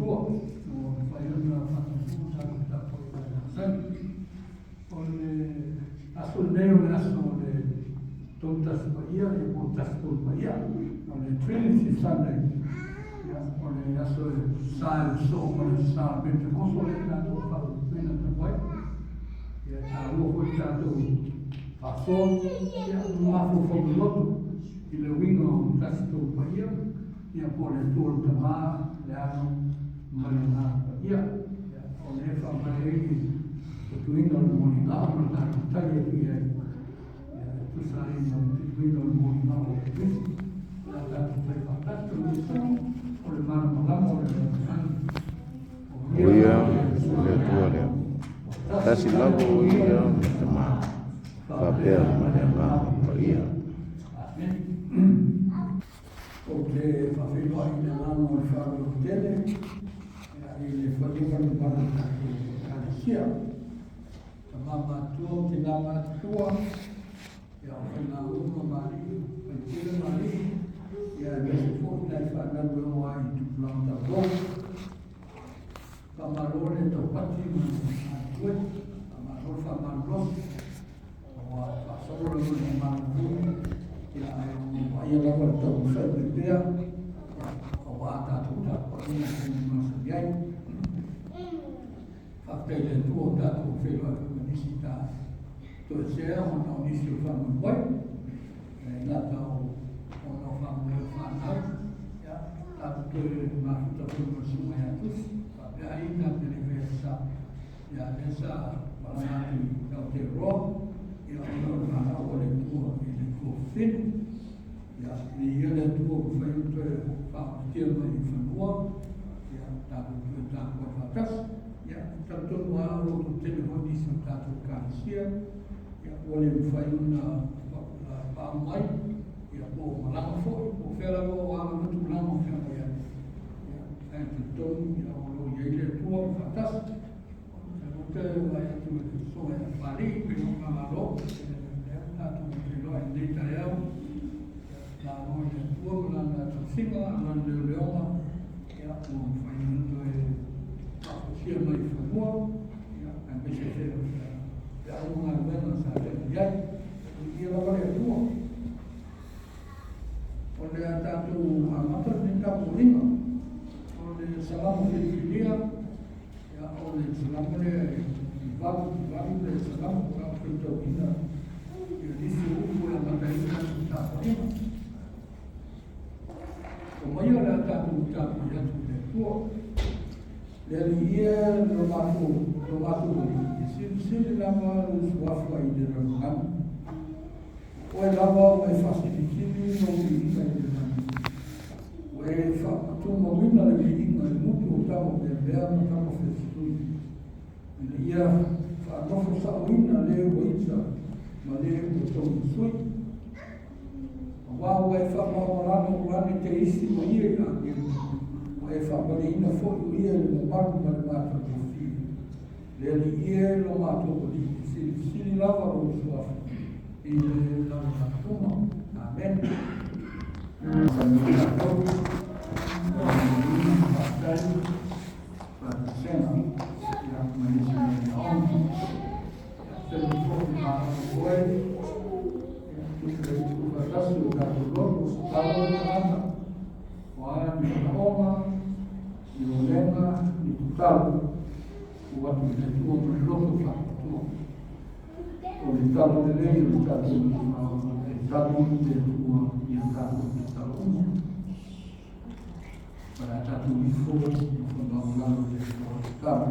tua, no Faiana Fatusa, da Poiana, onde assolveu naso de tontas Bahia e pontas por Bahia, onde Trinity Sunday, onde aso sai so onde sai Pentecostal na tua pena também, e a rua foi tanto passou, e uma foi loto, e le wingo tasto Bahia, e a pole tur tamar, le ano malena Bahia, onde fa mai tuindo no molinao, no taia que é tu sai no tuindo no molinao, la data foi fantástico, o le mano malamo, Uia, letuare. Tasi lago uia, tama. Papel, malema, paia. Porque fa filo ainda lá no faro dele, ele foi levando para a Galicia. Mama tua, tinama tua, e ao final uma Maria, antiga Maria, e a vezes foi na fagando o ai do planta bom, camarone do patimo, a tua, camarone famaros, ou a passoura no maru, e aí ela voltou o sangue de terra, ou a tatuta, ou a nossa viagem, a pele tua, o filho visita todo céu, não disse o famo boi, lá está o famo fanal, tá tudo mais da produção é tudo, aí na televisão, já essa palavra do terror, e o fanal o leitor ele confia, e ele é tudo foi o famo termo de fanal, já tá com atrás. Tanto no ano do telefone de Santa Cacia, olha foi para o mãe, e a boa lá foi, o fera o ano muito lá no fera já, então o ele é tua fantástico, então vai tu só é Paris, que não falou, tá tu não é detalhado, lá no é tua lá na cima, lá no Leão, e a boa foi muito Sia mai famua, a BCC, uma vez na viagem, e ela vai a tua. Onde está tu a mata de Capolino, onde salamos de filia, onde salamos de vamos de salamos para a Fritopina. Eu disse o que a Matarina de Capolino. O maior está tu Capolino de tua. Ele ia no mato se ele lava os wafai de Ramam, ou ele lava o facilitino no vinho de Ramam. O ele fa tu uma vinha de vinho, ele muito estava bebendo, estava festando. Ele ia fa não forçar o vinho ali o isso, mas ele botou no sui. O ele fa lá no plano que isso ia e fa balina foi ia no barco para matar o filho. Ele ia no mato se lava o sua e ele lava a turma. Amém. O ato de tua logo fato o estado de lei o estado de tua e o estado de estado para estar tudo forte no lado de estado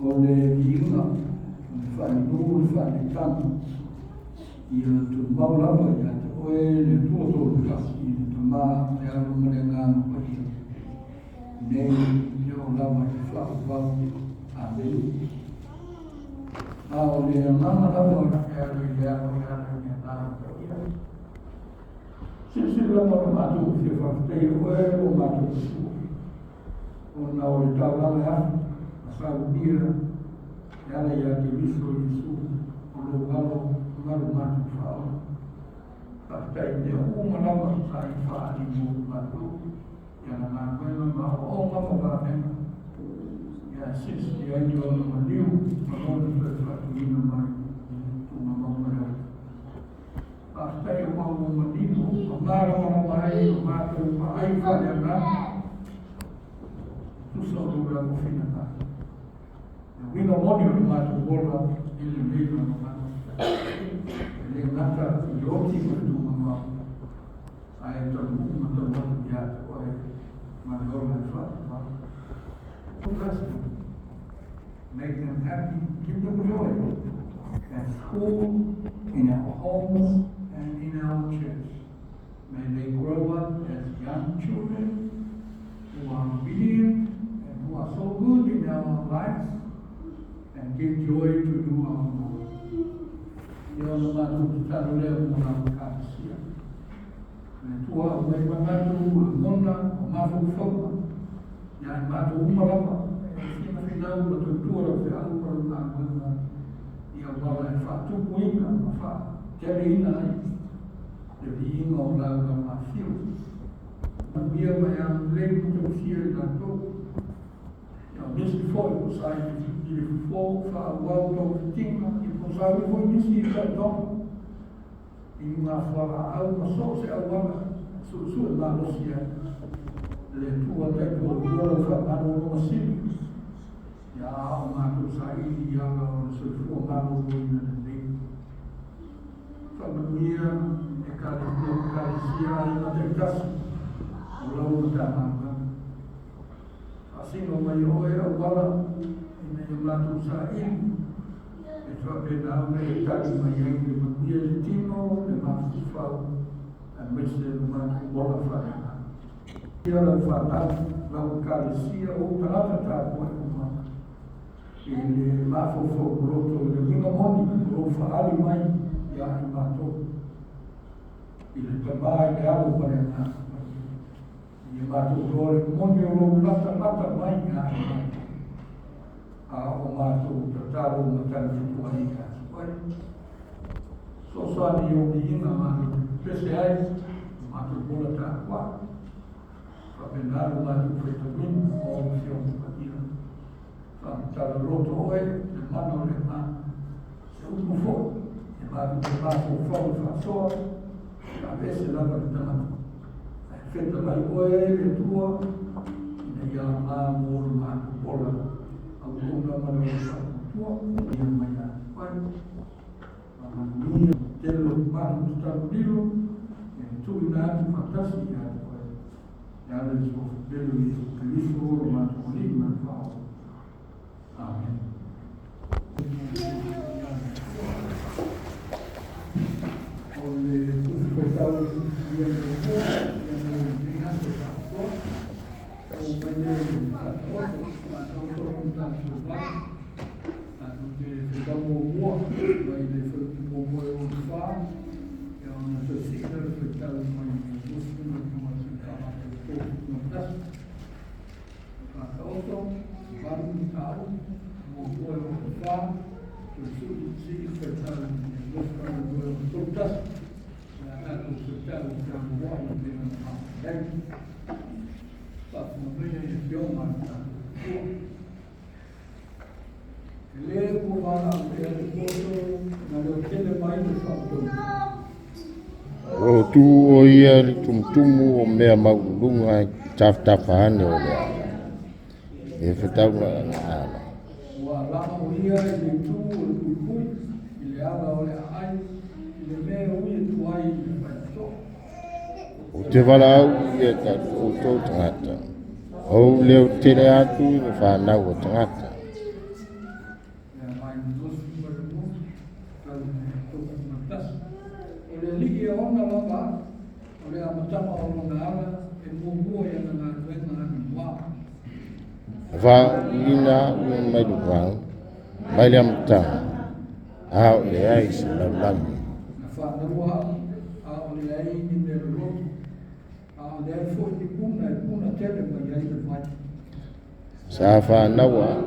onde viva onde faz duro faz tanto e tu mal lá vai o ele todo assim tomar é algo melhor para nem eu lá mais fácil amém olha mama lá fora quero ir lá se lá no mato se faz o mato o na hora lá lá sabia ela ia que isso o lugar mato fala até deu uma lá sai faz no mato e ma quella ma o ma va bene ya sis ya yo no liu ma non per fatto mai tu ma non hasta io ma un motivo ma non mai ma tu mai fa ya tu sono la fine ma quindi non voglio ma tu vuoi il libro ma le nata gli occhi per tu ma hai detto ma tu non mi ha poi ma non l'hai fatto ma bless them, make them happy, give them joy at school, in our homes, and in our church. May they grow up as young children who are obedient and who are so good in our lives and give joy to you, our Lord. Io non vado tutta una vacanza. Le tue vuoi guardare tu, nonna, o ma fu forma. Ya ma tu umrama, sima final da tuttura fi al-Qur'an wa ya Allah fa tu kuina fa kelina de ingo la ma fiu. Dia bayang lei tu fiel da tu. Ya nisi foi sai di fo fa wa to tinga e posare voi nisi da do. In una fa al so se Allah su la rosia. Le tue tempo loro fanno una simile ya ma tu sai ya sul suo mano lui nel famiglia e caristia in attentas loro tamanga asino mai oi agora in ma tu sai e ciò che da me tali mai anche il timo le ma fa e invece ma buona fare io la Eucaristia o tratta poi uma il mafo brotto il primo mondo lo fa ali mai ya mato il tabai che ha per il mato dove mondo lo latta mai ya a mato trattare una tanto poi so io di ma speciale mato bola qua Apenaru la tu fetamin o fion patino. Tal roto oe, le mano le ma. Se uno fo, e ma tu ma fo fa so, avesse la verità. Fetta la oe le tua, ne ya ma mur ma pola. Alguna ma le fa tua, ne ma ya. Poi ma mia dello ma stabilo, e tu in anni fantastica. Ja, dat is of willen we lief horen, maar toch niet met vrouw. Amen. O tu o ia li tumutumu o mea maulunga tafahane o lea. E whetau na ala. Ua lama o ia i le tū o le kuikui, i le ala o le ai, i le mea ui e tuai i le whaito. O te wala au ia ka o tō tangata. O leo tere atu i le whanau o tangata. O le liki e ona lava, o le amatama o lona ala, e mua i ana ngā ruenga ani mua. Wha ina ua mai luwang, mai le amatama, a o le ai se laulami. Na whanarua, a o le ai ni me roto, a o le ai fo ni puna tele mai ai le mai. Sa whanaua,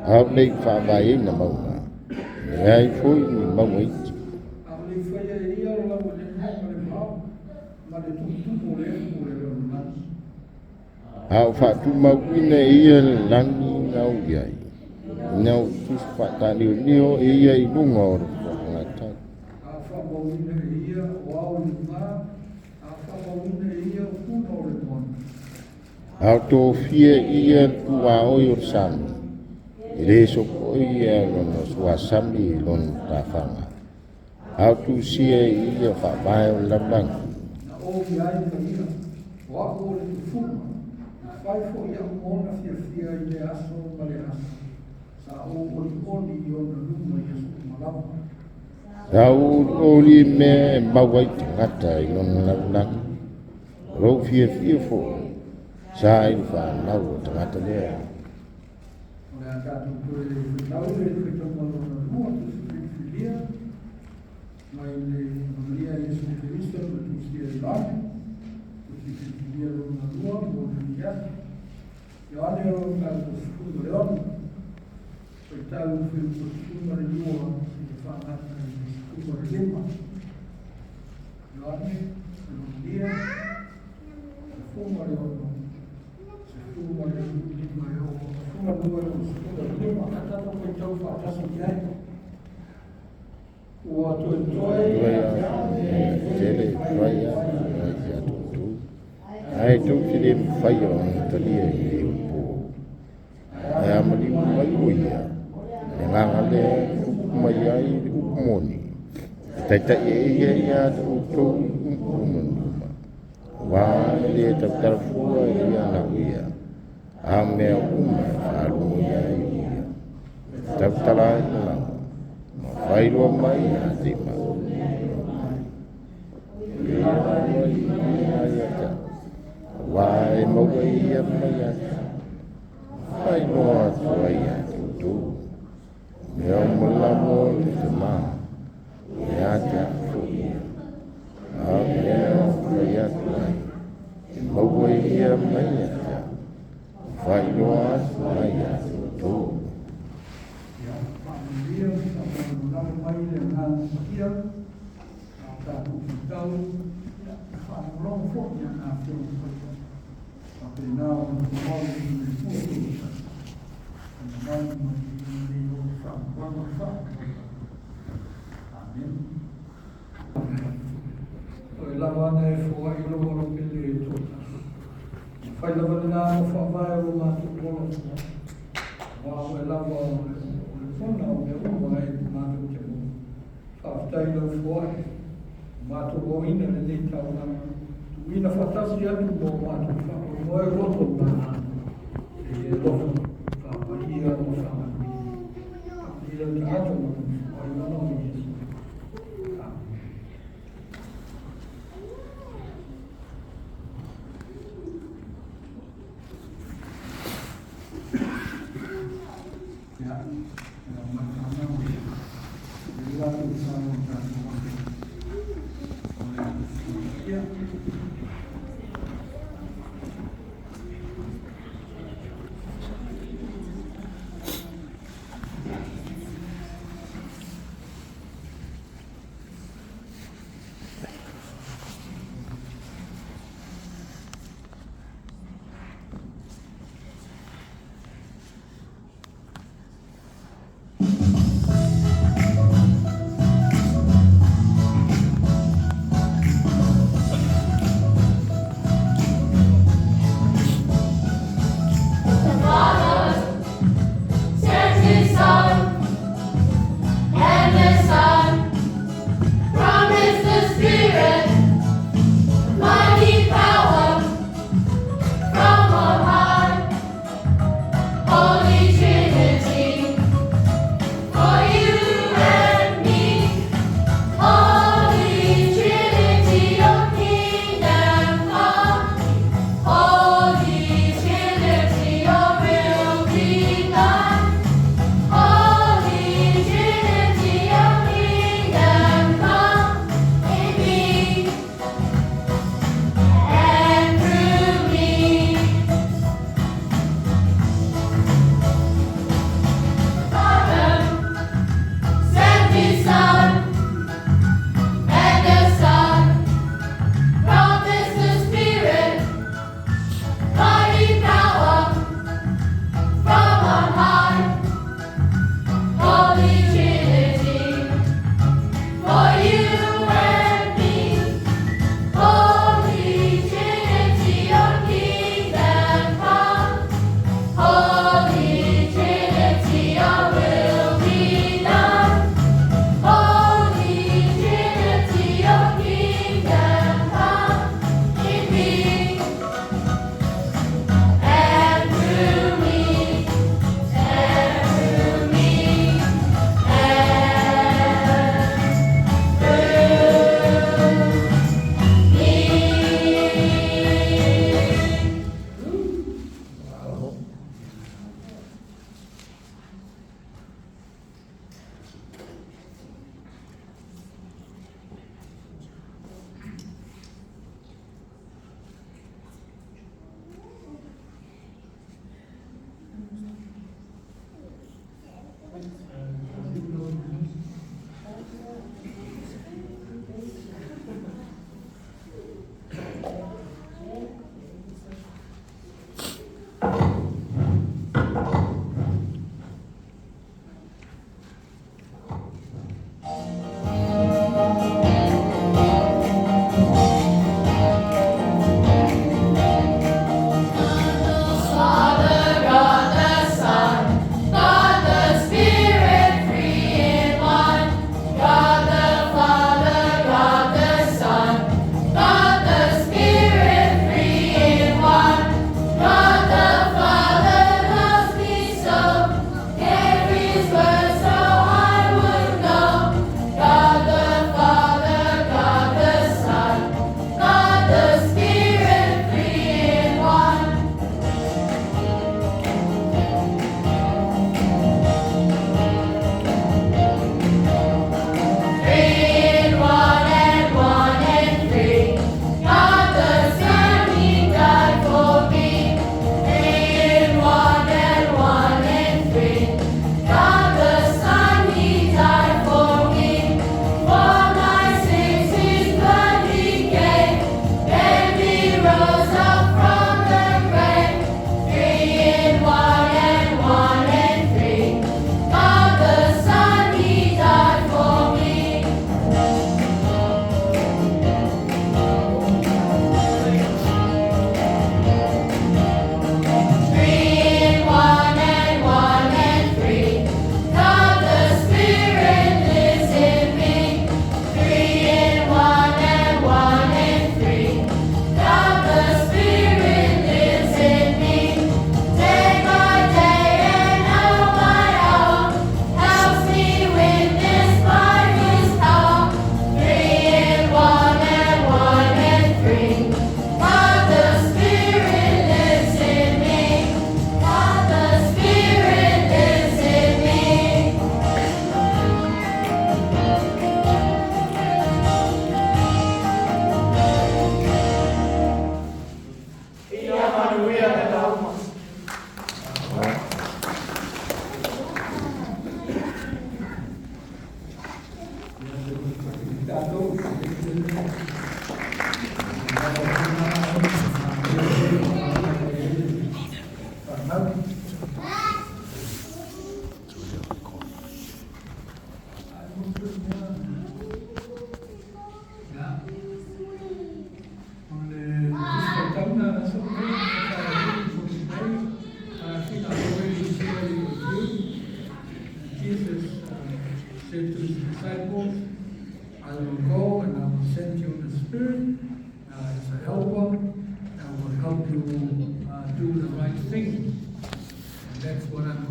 a o le whawai na maunga, le ai fo ni maunga iti. Au whātu mauina ia lani ngau iai. Nau tus whātani nio ia I lunga o re whangata. A whamauina ia o au le mā, a whamauina ia o kuna o le mona. Au tō fia ia kua oi o sami. I re so ko ia lono sua sami lono ta whanga. Au tu sia ia whawae o lamlangi. Na o ki ai ka ia, o ako o le tu fuma, whai fo ia mona fia I le aso ma le aso. Sa o li oni I ona luma I aso malama. Au ori me mawai tangata I lono lamlangi. Rau fia fo. Sa I whanau o tangata lea. O le a tātou koe le whitau le whitamalo na lua tu whiwhilia. Mai le Maria Iesu Christo le tusia I lane. Tu whiwhilia lo na lua mo le niati. Yo ane o tātou skuma le ono. Poi tau whiwhilia skuma le lua I whanata I skuma le lima. Yo ane le Maria le fuma le ono. Fuma le lima e o. Fuma lua e o skuma le lima. Katato koe tau whaatasa ki ai. Ua toe toe. Tele whaia. Ai tau tele whaia o talia I o po. Ai amari mai o ia. E nganga le mai ai upumoni. Taitai e ia o tau upumoni. Wā le tau tarafua ia na uia. A mea whaalu ia I ia. Tau tala I langa. Ma whairua mai a te mau. Ia mai I ata. Wā e maua ia mai ata. Whainoa tua ia tutu. Mea malamo I te maa. Ia te afu ia. A mea mai atu ai. Maua ia mai ata. Whainoa mai atu tu. Ia whaamaria, whaamaria mai le ngā kia. A tātou whitau. Ia whaamurong fo ia ngā whio. A pe nā o ngā i le fōtu. A nā mai I o whaamurong whaamurong. Amen. Oi lava ana e fua I lo moro ke le tōta. Whai lava ni nā o whawai o mātu kolo. Wā o e lava o le pona o me uma e mātu te mo. Whawhitai lau fua e. Mātu o ina le nei tau nā. Tu ina whatasi atu mo mātu whako. Mo e roto nā. E roto. Whawai ia o whawai. Ia te ato mo. Wai mana o Jesu. Oh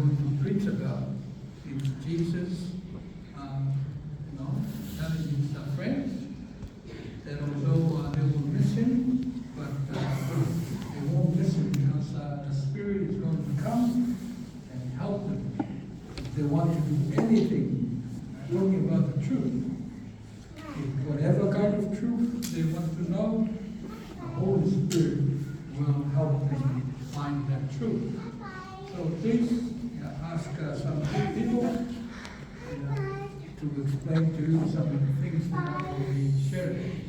going to preach about is Jesus, telling his friends that although they will miss him, but they won't miss him because the Spirit is going to come and help them if they want to do anything, talking about the truth. If whatever kind of truth they want to know, the Holy Spirit will help them find that truth. So please ask some people to explain to you some of the things that I will be sharing.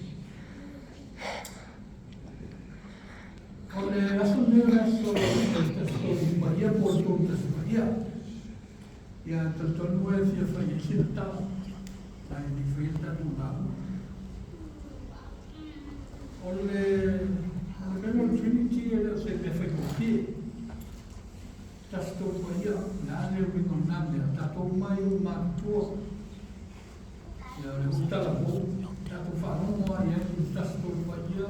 Ole aso nera so tasto Maria porto tasto Maria. Ya tasto no es ya fallecida. Ai di frita do lado. Ole no Trinity era se me foi aqui. Tasto Maria, na le vi con nome, tasto mai o matua. Ya le gusta la voz, tasto fa no Maria, tasto Maria.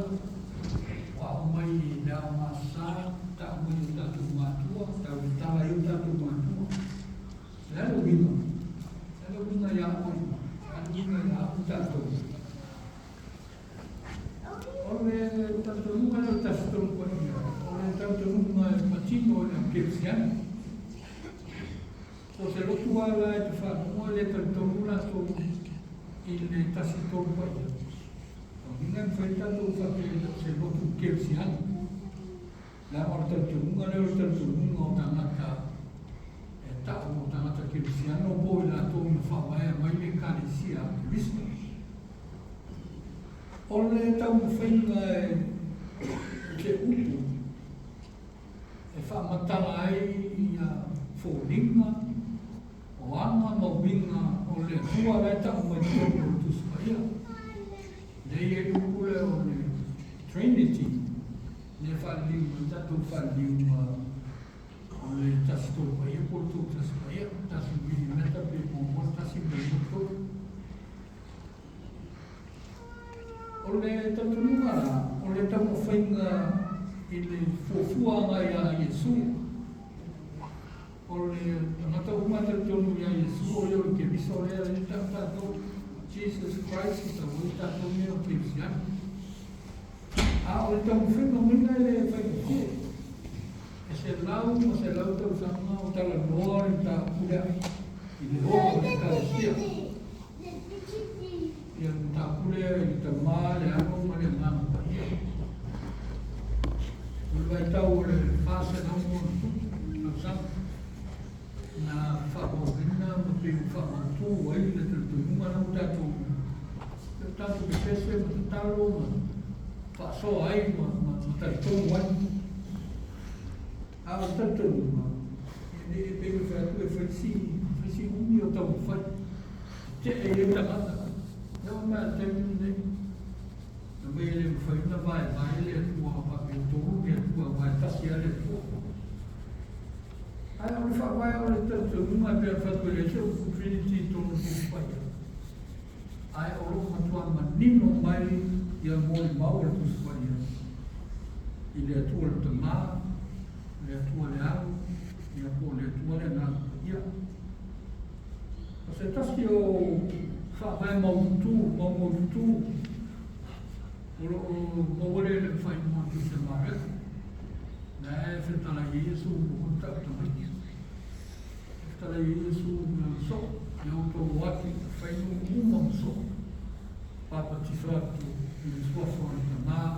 Wa mai da masa tak mai da tu matua tak ta eu da tu matua lalu bina ya moi anjina ya ta tu oleh ta tu nunca ta tu oleh ta tu nunca patino na cristiano o se lo tu ala e fa mo le ta tu nunca tu il ta si tu Ninguém foi tanto fazer se botou que esse ano. Lá morta tunga le orta tunga o tangata. Tá o tangata que esse ano o boi lá to me fala mai le carecia visto. Olhe tá um feinga que upo. E fa matala ai a foninga. O ama no binga olhe tua vai tá uma tudo tu saia. Dei pure on Trinity, ne falliu, tanto falliu on tasto paia porto tasto paia, tasto bini meta pe con tasto bini porto. Ole tanto nunga, ole tanto fainga ile fofua nga ya Yesu. Ole mata uma tanto ya Yesu, ole ke visore ile tanto Jesus Christ is a way that no me cristiano. Ahora estamos viendo muy bien el efecto. Ese lado está usando está la gloria, está pura y de luego está decía. Y está pura y está mal, algo mal en la compañía. Va a estar en fase no sabe. Na favorina porque favorito aí do número não tanto que fez talo passou aí mas tanto ano tanto ele pegou foi se eu tão foi ele tá lá não mas tem também ele foi na vai ele tua papel todo ele tua vai tá se ele Aí eu falava, tanto uma perfeição, o Trinity todo o pai. Aí eu tua menino mai e a mãe mau dos pais. Ele é tua tomar, ele é tua leal, e a boa é tua leal. Você tá se eu falava mau tu, o mau ele faz muito semana. Né, feita lá isso, o contato também. Feita lá isso, não só. Eu estou aqui, faz não só. Papa te fato, ele sua forma de amar,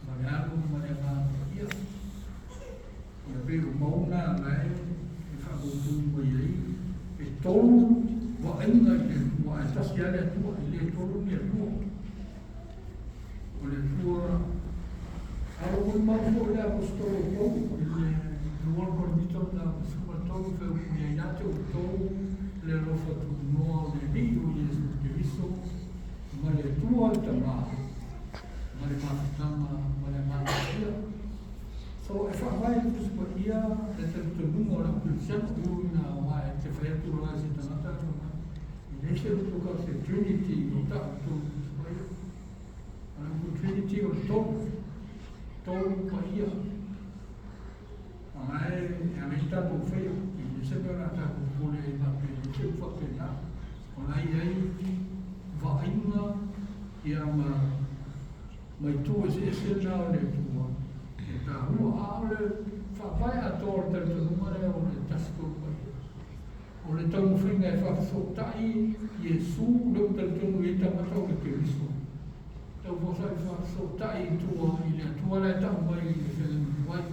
Mariano, eu vejo mão na lei, e faz o tudo aí, e todo, ainda ele tua, esta se ela é tua, ele é todo meu tua. Ele é tua. Algo mal foi apostolo Paulo, ele não acreditou na suportou foi o comunidade o todo le rofa tu no le dio Jesus Cristo, mas é tua também, mas so if I vai tu seria tu não ora tu sempre na vai te faz tu lá se tanto e deixa tu com a Trinity no tanto a Trinity o todo paia. A mim está tudo feio. pule na pe te whakena. O nei ei, vainga, ia mai tu e na o le tua. E ta hua a o le whawai a tōra te numare o le tasko pai. O le tau whinga e whaksotai, Iesu, leu te tonu i tamata o le Keriso. Tau whasai whaksotai tua i le tua le tau mai i le whengu wai.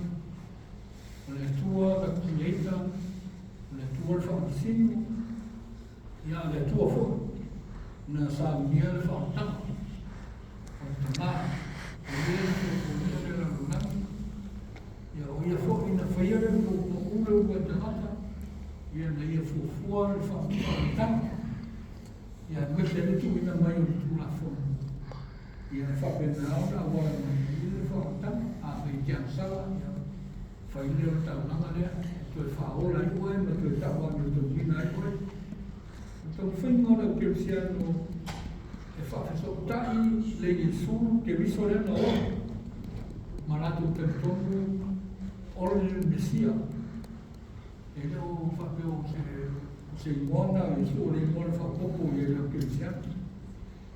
O le tua ka kuleita, o le tua le whakasinu, ia le tua fo. Na sa mia le whakatanga. O te maa, o le o mia le rangunami. Ia o ia fo ina whaiare o ule ua te mata. Ia na ia fuafua le whakatanga. Ia mwese le tu ina mai o le tula fonu. Ia whapena aura a wala mai le whakatanga. A whai te ansala, ia whaile o tau nanga lea. Toi whaola i koe, ma toi tau anu tau gina i koe. Tau whainga o Kirisiano e whawhisotai le Iesu ke riso le na o. Maratu te tonu o le Mesia. E leo whapeo se imona o Iesu o le imona whapopo i le Kirisiano.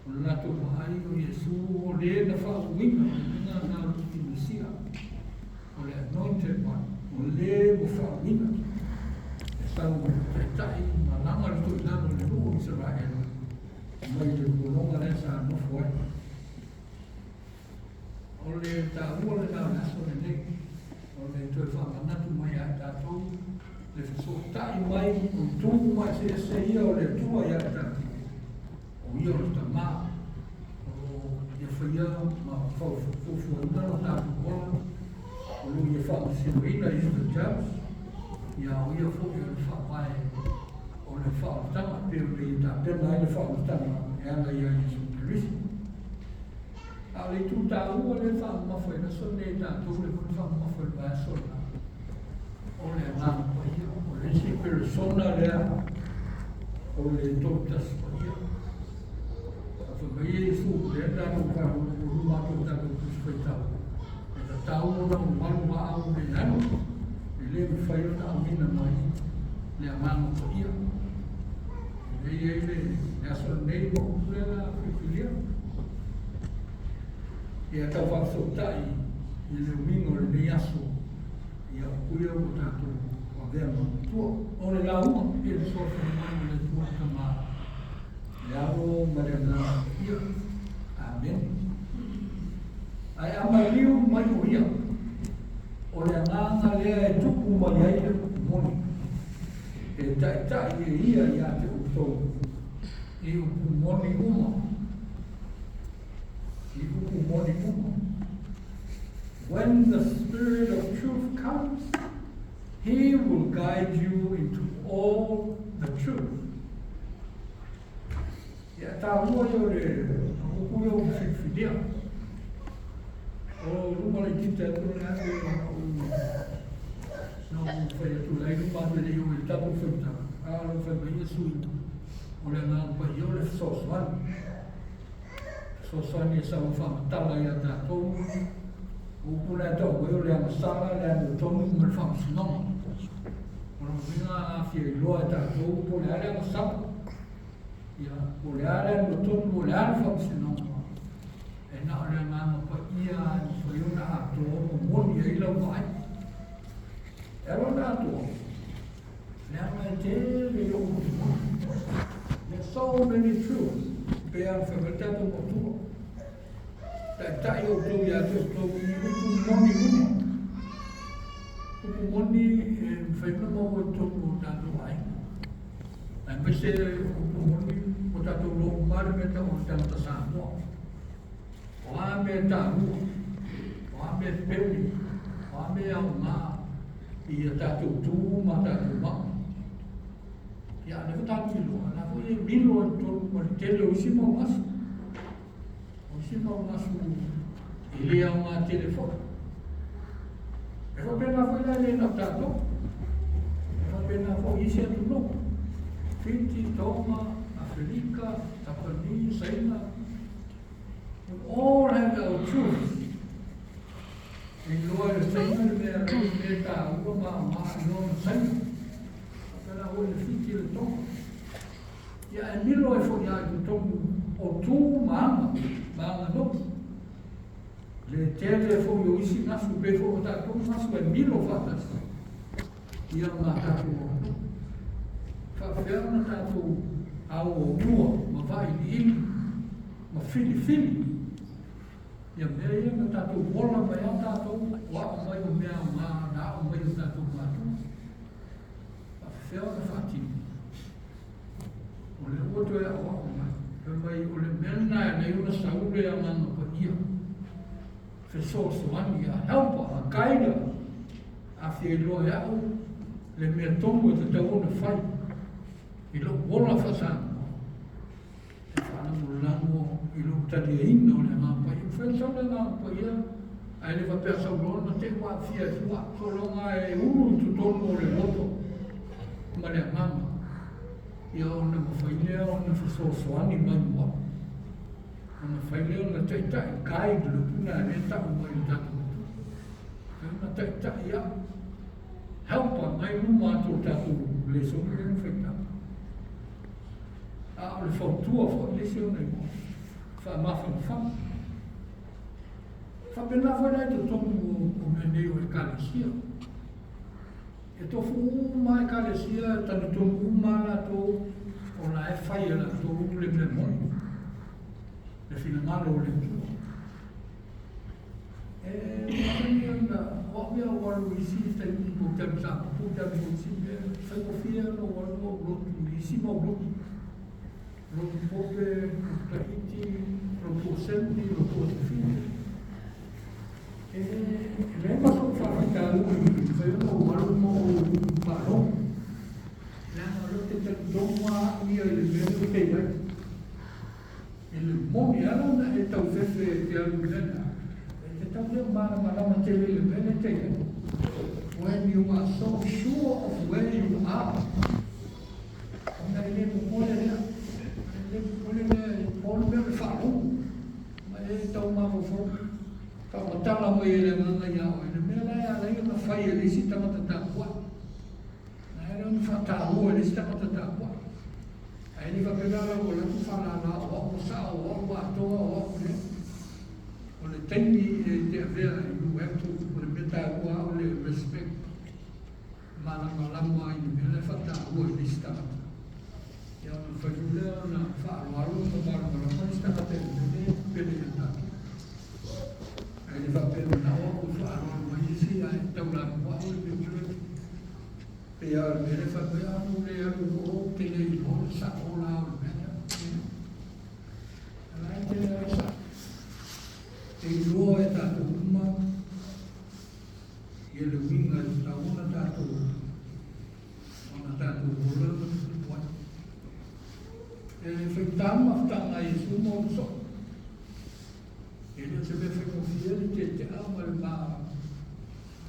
O le natu mahai o Iesu o le na whauwina o na ruti Mesia. O le anointed one. O le mo whauwina. Tau te tai ma langa le tui nano le nuo Israel mai le kulonga le sa nofo ai. O le ta ua le nao naso le nei, o le tui whamanatu mai ai tātou, le whasotai mai o tūku mai se ia o le tua ia tātou. O ia o le ta mā, o ia whaia ma whaufufu unana tātou kola, o lu ia whamasinoina i the judge, ia o ia fōki o le whawai o le whaotanga, pero le ta pena i le whaotanga e ana ia Jesu Kirisi. A le tū tā ua le whaamawhai na sone e tātou le kuni whaamawhai vai sona. O le ngāna pa ia, o le si persona lea, o le tōtas pa ia. A whakai Jesu, le tātou wharu o rumako tātou kuswhaitau. E ta tāu o na umaru wa au le nano. Le whai o amina mai, le amano ko ia. Le aso nei mo kulela whiwhilia. Ia tau whaksotai, i le wingo le nei aso, ia kuia o tātou o vea matua. O le lauma, i le sofa mai le tua tamā. Le aro marena ia. Amen. Ai amaliu mai o ia. O le anganga lea e tupu mai ai le moni. E tai e ia ia te utou. I upu moni uma. I upu moni uma. When the Spirit of truth comes, He will guide you into all the truth. Ia tā mua i o le upu i o whiwhidia. O ruma le kita tu le ake no whai atu lai ruma te reo i tapu whita. A lo whai mai Iesu o le ngā pa i o le soswan. Soswan i sa o whamatala i a tātou. O puna e tau koe o le amasala le anu tonu me le whamasinonga. O le winga a whia i loa e tātou po le ale amasala. Ia, o le ale anu tonu o le ale whamasinonga. E na ora ngā pa ia i whaiona ato o moni e ila mai. E rona ato. Le anga e te le o moni. There's so many truths. Pea whakatato mo tua. Tai o tau i ato tau i upu moni uni. Upu moni e whaina mo o tau o tātou ai. Ai mwese upu moni o tātou loko mare me tau o tātou Samoa. O ame tāru, o ame peuni, o ame au ngā, i a tātou tū ma tātou mā. Ia, newa tātou i loa, nā fo e milo e tōru ma tele o isi mau ngasu. O isi mau ngasu, i lea o ngā telefona. E wha pena fo i lai nā tātou. E wha pena fo isi atu no. Fiti, Toma, Afrika, Tapani, Saina, we all have our truth. In loa e saina le mea rei me tā ua maa maa i lona saina. Kala o le fiti le tonga. Ia e milo e fo ia i tongu o tū maanga no. Le tele fo yo isi nasu be fo o tātou nasu e milo whatasa. Ia ngā tātou o. Whawhea na tātou au o ua, ma vai ni ili, ma fili. Ia mea ia na tātou wola mai a tātou, wa o mai o mea ngā na o mai o tātou mātou. Whawhea na whatini. O le oto e a wa o mai. Pe mai o le mena e nei una saure a ngana pa ia. Fe soani a helpa, a kaida, a fie loa e au, le mea tongu e te tauna whai. I lo wola whasana. E whanamu lango i lo tari e ina o le ngā pai. U whensau le ngā pai ia. Ai le whapea saurona te wā fia fua. Solonga e uru i tutonu o le loto. Ma le ngama. Ia ona mawhailea ona whasosoani mai mua. Ona whailea ona teitai guide le puna e tau mai o tatu. Ona teitai ia. Helpa mai luma ato tatu le songa le whaitau. A o le whautua fo le se ona i mua. Whamawham. Whapena whailea te tongu o meneo e kalesia. E tofu mai kalesia tani tongu umana to o la e whai ala to le mlemoni. Le fina malo o le tua. E mawhani anda, wapea walu isi te ipo temi sa puta mi isi me whaikofia no walu o rotu, isi mo rotu. Rotu pope, tahiti, rotu senti, rotu sefine. E le maso whawhikaru i whaino walu mo paro. Langa rote te donga ia i le mene kei ai. E le moni ala e tau fefe te alu milena. E te tau leo mana malama te le mene kei ai. When you are so sure of where you are. Ona i le mone lea. Le mone lea, mone lea le wharu. Ma e tau mamo fo. Ka matala mo i le nganga iao. E le mea lai a lai na whai e lisi tamata tāpua. Na e reo ni whatahua e lisi tamata tāpua. A e ni whapegara o le kuwhanana o ako sao o ako atoa o ako le. O le teimi e te avea you have to o le metāua o le respect. Mana malamua i ni mea le whatahua e lisi tamata. Ia na whakulea na whaaruaru o mana malamua lisi tamata e le pele e tāpua. E le whapena na o ko whaarua mai isi a e taura kua o le pepure. Pe a le mele whapea anu le aru o te le i o le sa o la o le mele. Alai te le sa. E i loa e tātou uma. I le winga e tauna tātou. Ona tātou hola na tupuai. E le whaitama whtanga i sumo o so. E le se me whakofia ni te ama le maa.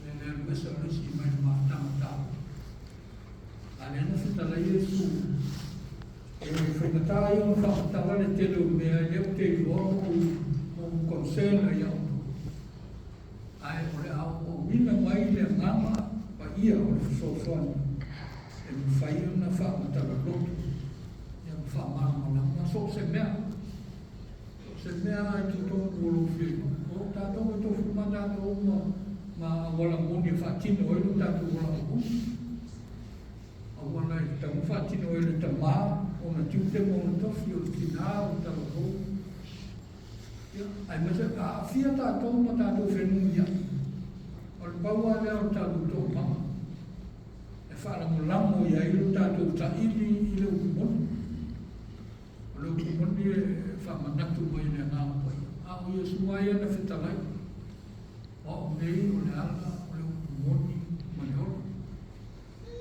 E le mesa resi mai maa tamatau. A le ana whitala Iesu. E le whakatā i ona whakatawa le te leo mea leo te iloa o konsena i au. Ai o le au o mina mai le ngama pa ia o le whasosoani. E me whai ona whamatara lotu. Ia me whamana ma so se mea. Se mea e tu tōku o lo whiu. O tātou e tofu ma tātou ma wala moni e whātino e lo tātou wala moni. A wana e tamu whātino e le ta mā, o na tiute mo na tofi o tina o tātou. Ai mese, a whia tātou ma tātou whenui ia. O le baua lea o tātou tō mama. E whaala mo lamo ia i lo tātou ta ili i le ukumoni. O le ukumoni e whamanatu mai le ngā pai. A o Iesu mai ana whitalai. O nei o le ala o le ukumoni mai ora.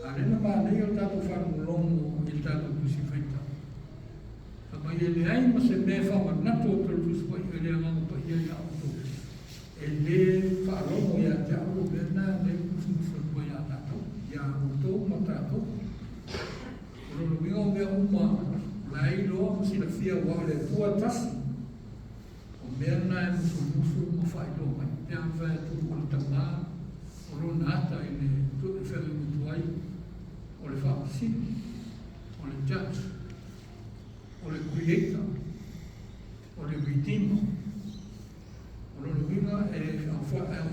A rena mā nei o tātou whanulongo i tātou tusi whaita. Ka mai e le ai ma se me whamanatu o tātou tusi pai e le ngā pai ia i auto. E le whaalomo ia te au o bena ne kusunusa pai a tātou. Ia auto ma tātou. O lo wingo mea uma lai loa ma sila fia wa le tua tasi. O mea na e musu ma whai loa mai. Pea mwhai tu o le tamā. O lo nata i le tu e wheri mutu ai. O le wha whakasini, o le judge, o le creator, o le redeemer. O le winga e au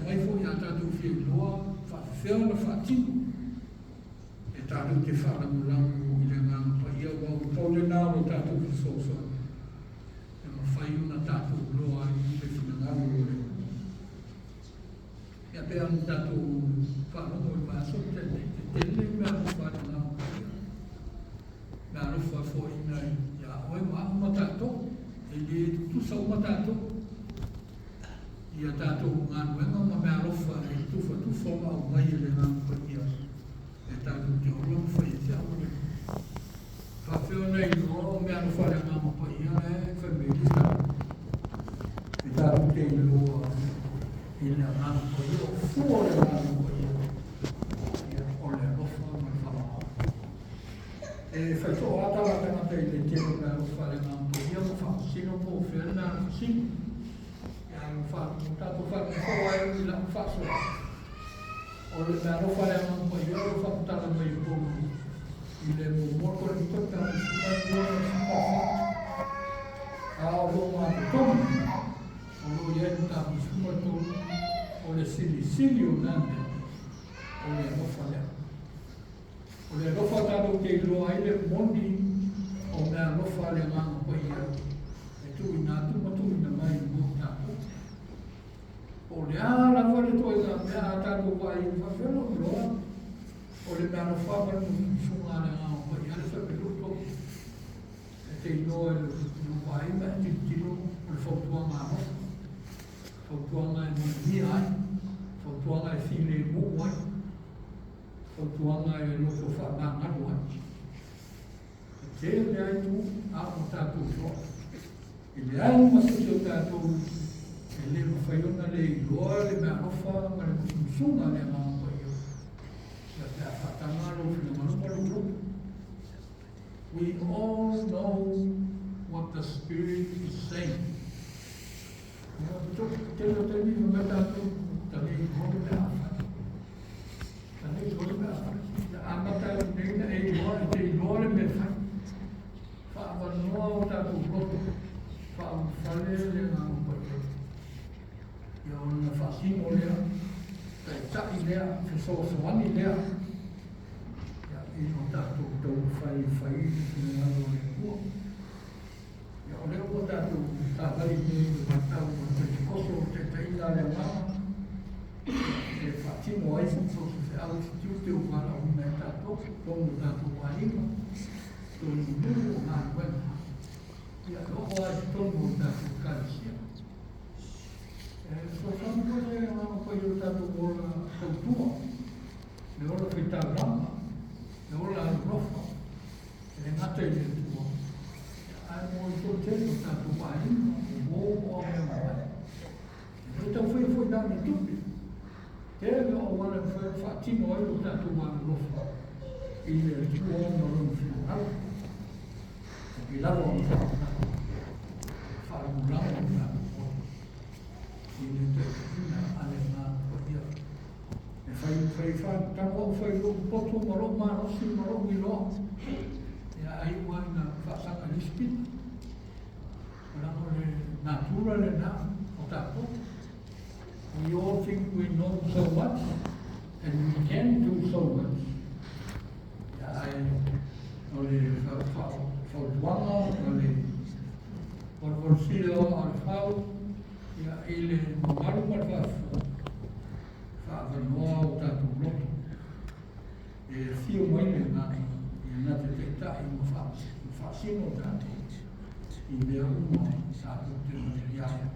mai fo i a tātou fie loa, whawhewha na whatino. E tātou te whakamulangu i le ngāna pa ia wau tau le nāro tātou ki sosa. E ma whai una tātou loa i le whinangaru o le. Ia pe anu tātou whanongo i māso te le mea rufa le ngāna pa ia. Mea rufa fo i nei, ia oe ma ma tātou, e le tutusau ma tātou. Ia tātou ngānuenga ma mea rofa e tufa ma o mai le ngānu pa ia. E tātou te orongu whai e te aure. Whawheo nei o mea rofa le ngānu pa ia e whai me lisa. E tātou te iloa i le ngānu pa ia o fua le ngānu pa ia. Ia o le rofa ma whamao. E whai tō atara tangata i le tēro mea rofa le ngānu pa ia ma whaasino po whea le ngānu sino. Tātou whakakoa e ui la whasua. O le mea rofa le amang pa ia, o whakutala mai komu. I le mōmoko le mitoka o sikai ua o sikai. A o lo ngā totomu. O lo ienu tāpu sikai toru. O le sili o nante. O le rofa le. O le rofa tātou te iloa i le mondi. O mea rofa le amang pa ia. E tu i nā tumatu i na mai mō tāpu. O le ala wale toi ka mea tātou wai i whawhelo loa. O le mea no whawhelo sunga le ngā o i ale whape luto. E te inoa e le wai me te tino o le whautuanga a hofa. Whautuanga e mwana hi ai. Whautuanga e while e mō ai. Whautuanga e loko whananganu ai. E te le ai tu a o tātou soa. E le ai masuti o tātou e le mawhaiona le iloa le mea rofa ma le kusunga le ngā whaio. Ia te a whatangaro whina manumaro grupu. We all know what the Spirit is saying. Te lo te ni me tātou, tani i kore me awhai. Tani i kore me awhai. Ia amata neina e iloa, e te iloa le me whai. Whaawanoa o tātou roto. Whaawhale le ngā whaio. Ia ona whasino lea, kai tai lea, whesoasoani lea. Ia ino tātou tau whai ki ngaro le kua. Ia o leo o tātou tāwari nei o tātou o te koso o te taina le mama. E whatino ai so se au si tiu te umara o me tātou, tono tātou wahinga, tono nuru o ngā wena. Ia loko ai tono o tātou karisia. So some people say, "I'm going to go to Kultura." They all fit a drama. They all are rough. They are not able to. I'm going to tell you that to buy him, go or never. But if we put down the two, tell you one of the fatino oil that to one rough. In the two on the room, we love on the farm. I le te ina ale ngā koia. E whai tango whai lo poto maro marosi maro miloa. Ia ai ua ina whasanga lispi. Rango le natura le nā o tātou. We all think we know so much and we can do so much. Ia ai o le whautuanga, o le porposio o le whau. Ia ele mamaru marwafu, whaavanoa o tātou loto. E whio mai le ngāi, i nā te teitai mo whaasino tātou. I mea uma tātou te materiale.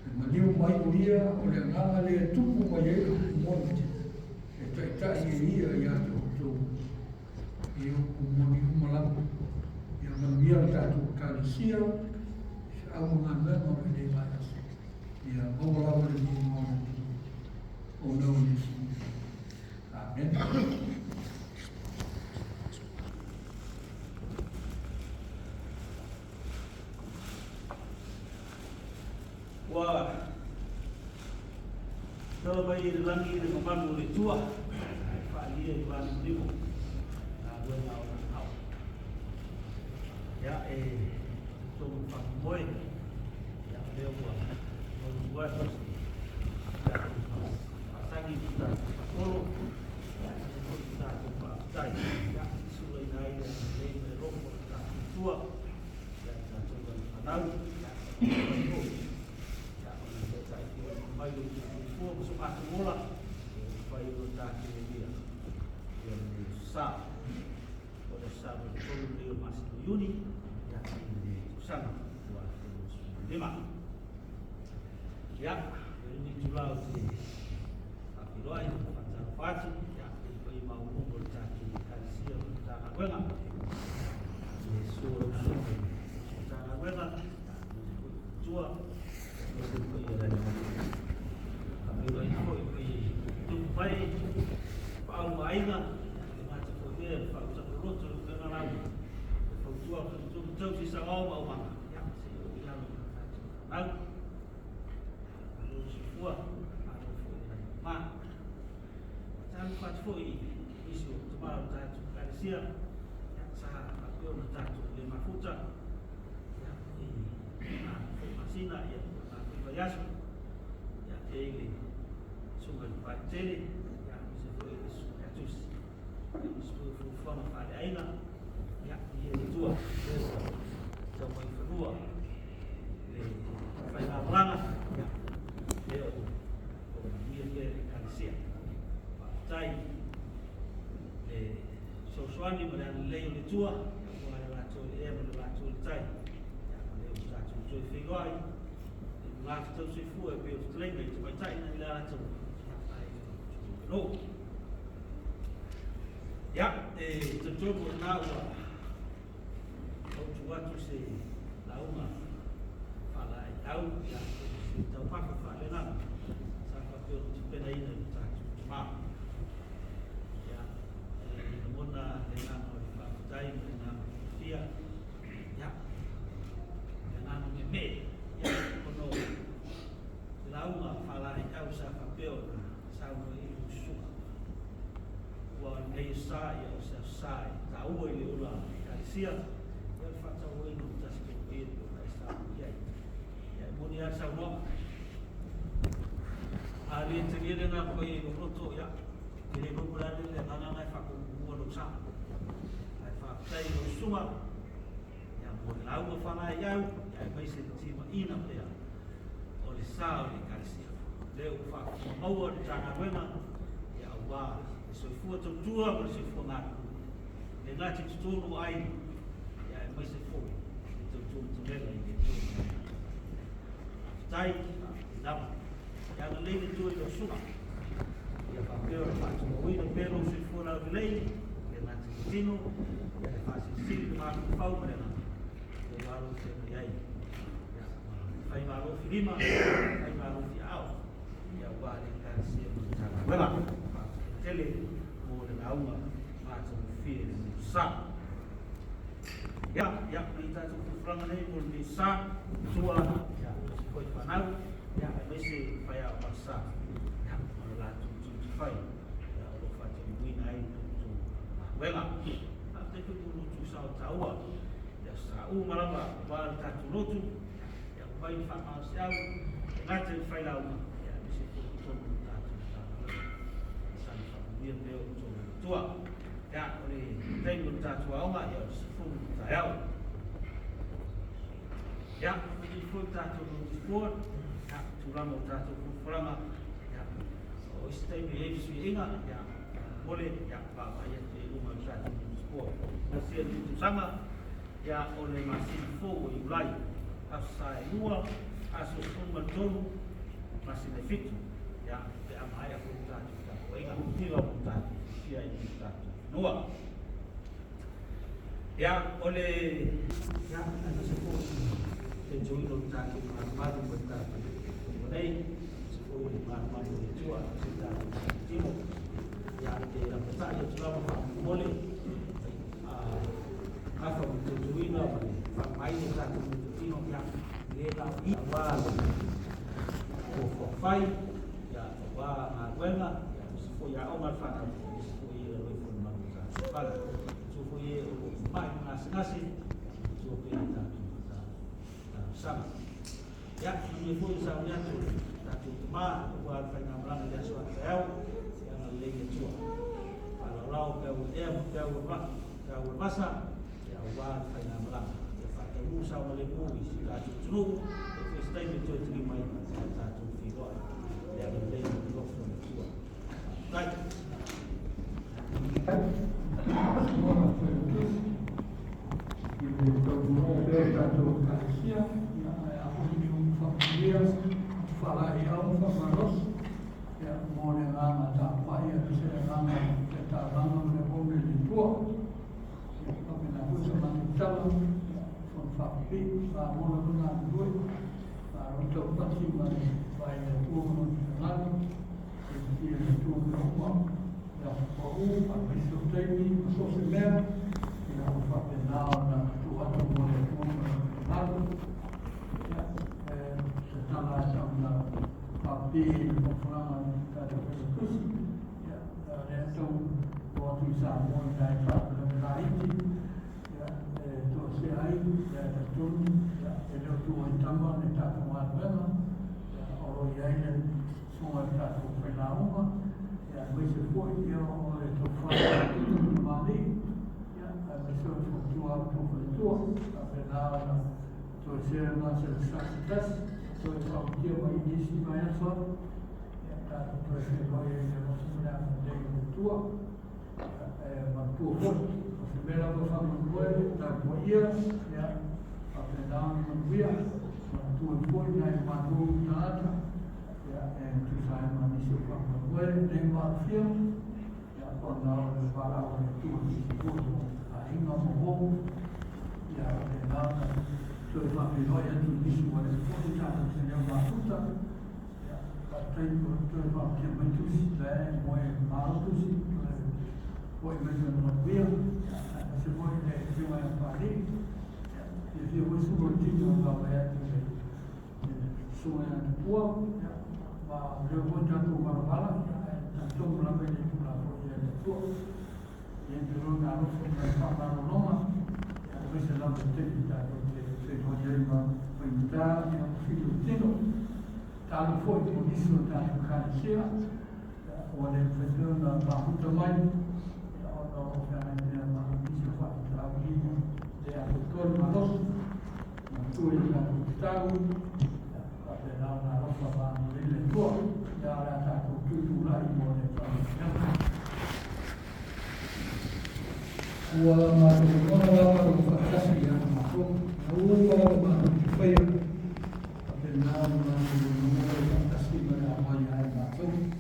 E maniu mai o ia o le nganga le tupu mai e o moni. E teitai e ia i ate o tō. E o moni umalamu. Ia manuia tātou kāresia. Au ngā mea mōre nei mai ase. Ia mōra mōre nei mōre o nau nisi. Amen. Wa tau mai i langi i le mamanu le tua. Whaalia i wānu limu. wenga o na au. Ya so fa moi ya leo kwa buat ya asagi kita polo ya kita pa tai ya sulai nai ya le romo ta tua ya ta tua anau ya ta tua mai lu fu so pa mola pai lu ta ki dia ya sa pada sa polo dia masih Yuni ya sana buat lima ya ini jual si tapi doa itu pasal pasti ya itu mau bercakap kalsium dan apa suruh dan apa jual itu ya tapi doa itu baik pau mainga macam dia pau sebelum tu kena lalu pau jual tu sisa mau mana ya yang lalu Wah, ma, jangan kuat foi isu cuma tak kalsium, yang sah aku tak lima futa, yang masih nak ya, aku bayar, yang ini sumber bakteri, yang bisa foi isu katus, isu forma pada aina, yang dia itu, sampai kedua, final lama. Leo dia kalsia tai so swani madan leo le tua wa la to e la to tai ya leo sa to so figoi la to so fu e pe streng e mai tai na la to no ya to to na wa to what to say la uma fala au ya tau papa fale na sa pa pe pena ina ta ma ya mona na no fa dai na fia ya na no me ya kono la uma fala e au sa pa pe sa no i su wa nei sa ya sa ta u i le ula ka sia ya fa ta u i no ta se pe no sa ya Munia sauno ali tegede na ko i roto ya ile ko bulade le nana na fa ko mo do sa ai fa tai no suma ya mo la u fa na ya ya mai se ti ma ina pe ya o le sa le kalsia le u fa mo o de tana wena ya wa so fu to tua mo se fu na le na ti tu no ai ya mai se fu to le le tai nam yang lei tu itu suma ya papel macam oi de pelo se for a lei que na tino ya faz sil ma pau merena o varo se ai ya fai varo filima fai varo fiao ya vale kan se cara bela tele mo de auma macam fil sa ya kita tu franga nei por sa sua foi panau ya mese faya passa ya la tu fai ya lo fa tu wina ai tu wela ate tu tu sa taua ya sa malama ba ta tu rotu ya vai fa asiau na te fai la ya mese tu ta tu sa fa dia deu tu tua ya ole tengo ta tu auma ya fu ta ya ya foi tato no sport ya turamo tato programa ya o este me isso inga ya mole ya pa ya te uma tato no sport assim tu sama ya ole masin fogo e ulai asa lua aso uma tono masin fit ya te amaya ko tato ko inga tiro tato sia i tato noa ya ole ya ana se fogo enjoy lo tato mas do tato nei se foi mas do tua se tato timo ya te la passaia tu lava mole a fa tu tuina fa mai do tato timo ya le la i wa o fai ya wa a wena ya se foi a o mal fa se foi lo foi mal tato para tu ngasi so pe ta sama ya ni foi sa ya tu ma wa fa na mala ya so ya na le ke tu para lau pe o pe o masa ya wa fa na mala ya fa te usa o le mo si ka tu e stai me tu tri mai ta tu fi go ya le lo fo tu dai falar em alma, mas morre lá na Tapaia, que se chama Tatarana, no nome de Tua, na coisa manitala, from Fabi, a Mona Luna Dui, a Roto Pati, mas vai a Tua no Senado, e a Tua no Pão, e a Pau, a Bisotei, a Sosimera, e a Fabenal, na Tua no Senado, na papi conforme cada coisa então o usar muito aí para na Haiti então se aí tudo ele o então está com a bela ou ele são a tá com a uma mas se foi eu estou falando no Mali a pessoa foi a professor a verdade então se nós estamos so dia vai início vai só tá para chegar aí nós vamos dar de tua mas por a primeira vez vamos ver tá boia já aprendendo no dia mas tu foi na manu nada já tu sai mas isso vamos ver tem uma filme já quando nós falamos de tudo aí não vamos já aprendendo Tôi phạm vì nói anh dùng cái số này có thể làm được nhiều mà phức tạp. Và tôi phạm kiểm mấy thứ gì đấy, mọi máu thứ gì, mọi người một viên, sẽ mọi người khi mà phải đi, thì với số lượng tin vào vào về số này quốc và nếu muốn cho tôi vào đó là trong là bên chúng là một cái quốc, những cái lúc nào cũng phải phạm vào nó mà, bây giờ làm được cái gì đó. Uma unidade, um filho tino, está no foi por isso está no Caixia, onde enfrentando a luta mãe, onde a missa faz trabalho de agricultor maroto, na tua já no estado, apenas na nossa banda de eleitor, já está com tudo lá e onde está o matrimônio lá para o Caixia, Uang supaya benar mengenai tasbih amal yang masuk,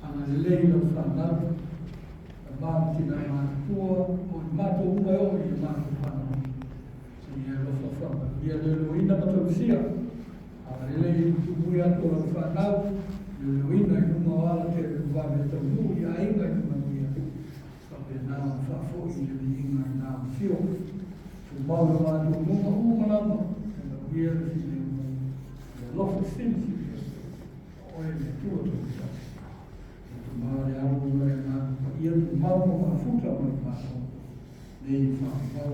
anak lelaki standar, bab tidak mampu, mampu umur yang mampu panu, sehingga lofa dia lelaki nak berusia, anak lelaki tubuhnya orang standar, lelaki nak umur ke bab itu dia ingat manusia, sampai nama fafu ini ingat nama siu. Mau lá do mundo, lá no dia de logo sim, olha tudo, mal é algo na e o mal não afuta muito mais, nem faz mal.